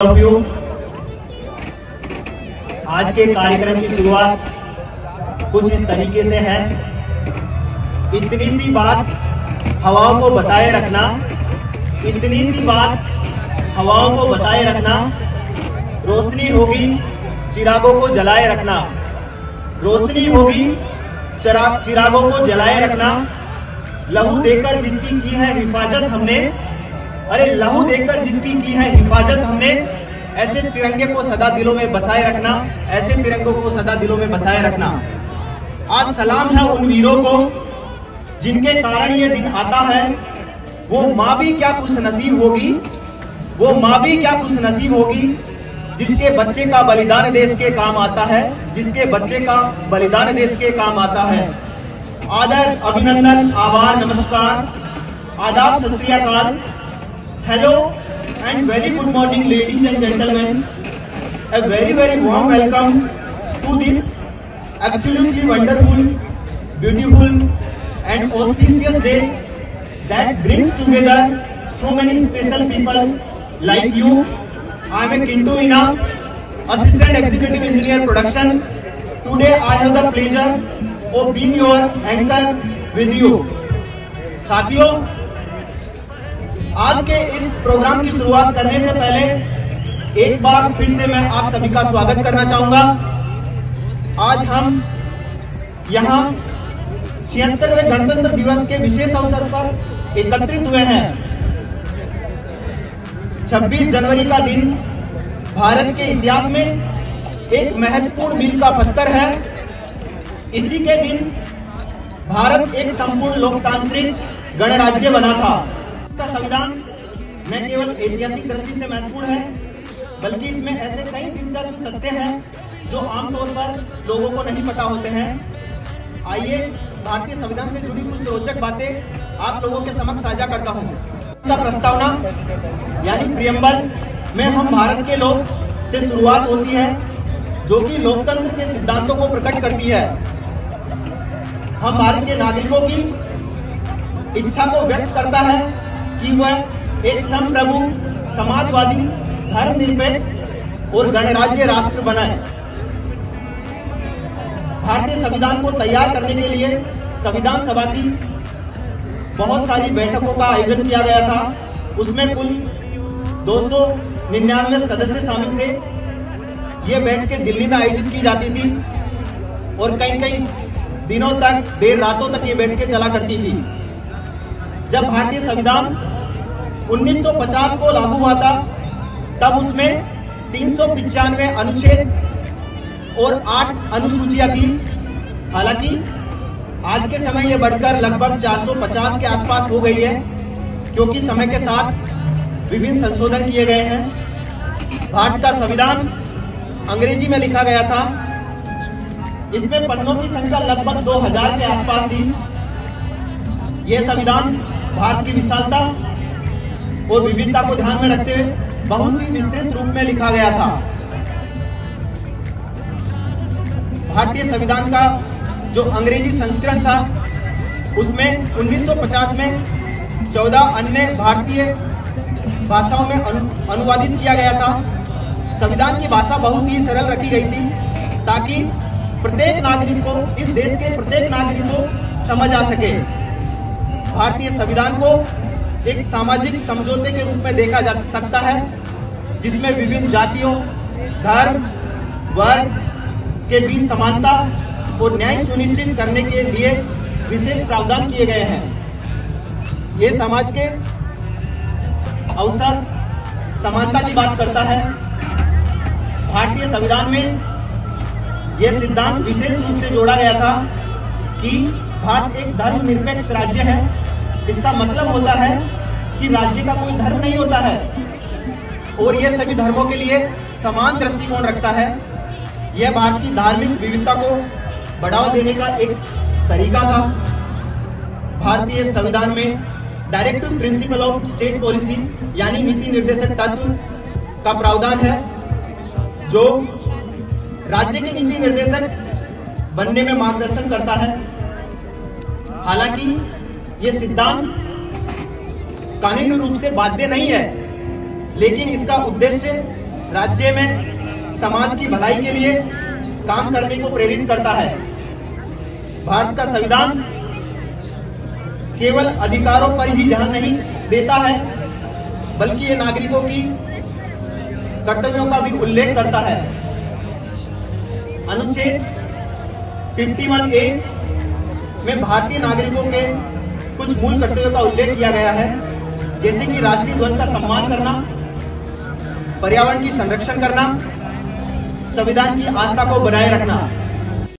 आज के कार्यक्रम की शुरुआत कुछ इस तरीके से है। इतनी सी बात हवाओं को बताए रखना, इतनी सी बात हवाओं को बताए रखना, रोशनी होगी चिरागों को जलाए रखना, रोशनी होगी चिरागों को जलाए रखना। लहू देकर जिसकी की है हिफाजत हमने, अरे लहू देकर जिसकी की है हिफाजत हमने, ऐसे तिरंगे को सदा दिलों में बसाए रखना, ऐसे तिरंगों को सदा दिलों में बसाए रखना। आज सलाम है उन वीरों को जिनके कारण ये दिन आता है। वो माँ भी क्या खुश नसीब होगी, वो माँ भी क्या खुश नसीब होगी जिसके बच्चे का बलिदान देश के काम आता है, जिसके बच्चे का बलिदान देश के काम आता है। आदर, अभिनंदन, आभार, नमस्कार, आदाब, सत श्री अकाल। Hello and very good morning, ladies and gentlemen. A very warm welcome to this absolutely wonderful, beautiful and auspicious day that brings together so many special people like you. I am Kintu Ina, Assistant Executive Engineer Production. Today I have the pleasure of being your anchor with you. साथियों, आज के इस programme की शुरुआत करने से पहले एक बार फिर से मैं आप सभी का स्वागत करना चाहूंगा। आज हम यहाँ 76वें गणतंत्र दिवस के विशेष अवसर पर एकत्रित हुए हैं। 26 जनवरी का दिन भारत के इतिहास में एक महत्वपूर्ण मील का पत्थर है। इसी के दिन भारत एक संपूर्ण लोकतांत्रिक गणराज्य बना था। इसका संविधान न केवल ऐतिहासिक दृष्टि से महत्वपूर्ण है, बल्कि इसमें ऐसे कई दिलचस्प तथ्य हैं जो आमतौर पर लोगों को नहीं पता होते हैं। आइए भारतीय संविधान से जुड़ी कुछ रोचक बातें आप लोगों के समक्ष साझा करता हूँ। इसका प्रस्तावना यानी प्रियम्बल में हम भारत के लोग से शुरुआत होती है, जो कि लोकतंत्र के सिद्धांतों को प्रकट करती है। हम भारत के नागरिकों की इच्छा को व्यक्त करता है कि वह एक संप्रभु, समाजवादी, धर्मनिरपेक्ष और गणराज्य राष्ट्र बनाए। भारतीय संविधान को तैयार करने के लिए संविधान सभा की बहुत सारी बैठकों का आयोजन किया गया था। उसमें कुल 299 सदस्य शामिल थे। ये बैठकें दिल्ली में आयोजित की जाती थी और कई दिनों तक, देर रातों तक ये बैठकें चला करती थी। जब भारतीय संविधान 1950 को लागू हुआ था, तब उसमें 395 अनुच्छेद और 8 अनुसूचियां थी। हालांकि आज के समय ये बढ़कर लगभग 450 के आसपास हो गई है, क्योंकि समय के साथ विभिन्न संशोधन किए गए हैं। भारत का संविधान अंग्रेजी में लिखा गया था। इसमें पन्नों की संख्या लगभग 2000 के आसपास थी। यह संविधान भारत की विशालता और विविधता को ध्यान में रखते हुए बहुत ही विस्तृत रूप में लिखा गया था। भारतीय संविधान का जो अंग्रेजी संस्करण था, उसमें 1950 में 14 अन्य भारतीय भाषाओं में अनुवादित किया गया था। संविधान की भाषा बहुत ही सरल रखी गई थी, ताकि प्रत्येक नागरिक को, इस देश के प्रत्येक नागरिक को समझ आ सके। भारतीय संविधान को एक सामाजिक समझौते के रूप में देखा जा सकता है, जिसमें विभिन्न जातियों, धर्म, वर्ग के बीच समानता और न्याय सुनिश्चित करने के लिए विशेष प्रावधान किए गए हैं। ये समाज के अवसर समानता की बात करता है। भारतीय संविधान में यह सिद्धांत विशेष रूप से जोड़ा गया था कि भारत एक धर्मनिरपेक्ष राज्य है। इसका मतलब होता है कि राज्य का कोई धर्म नहीं होता है और यह सभी धर्मों के लिए समान दृष्टिकोण रखता है। यह भारत की धार्मिक विविधता को बढ़ावा देने का एक तरीका था। भारतीय संविधान में directive principle of state policy यानी नीति निर्देशक तत्व का प्रावधान है, जो राज्य के नीति निर्देशक बनने में मार्गदर्शन करता है। हालांकि ये सिद्धांत कानूनी रूप से बाध्य नहीं है, लेकिन इसका उद्देश्य राज्य में समाज की भलाई के लिए काम करने को प्रेरित करता है। भारत का संविधान केवल अधिकारों पर ही ध्यान नहीं देता है, बल्कि ये नागरिकों की कर्तव्यों का भी उल्लेख करता है। अनुच्छेद 51A में भारतीय नागरिकों के कुछ मूल कर्तव्यों का उल्लेख किया गया है, जैसे कि राष्ट्रीय ध्वज का सम्मान करना, पर्यावरण की संरक्षण करना, संविधान की आस्था को बनाए रखना।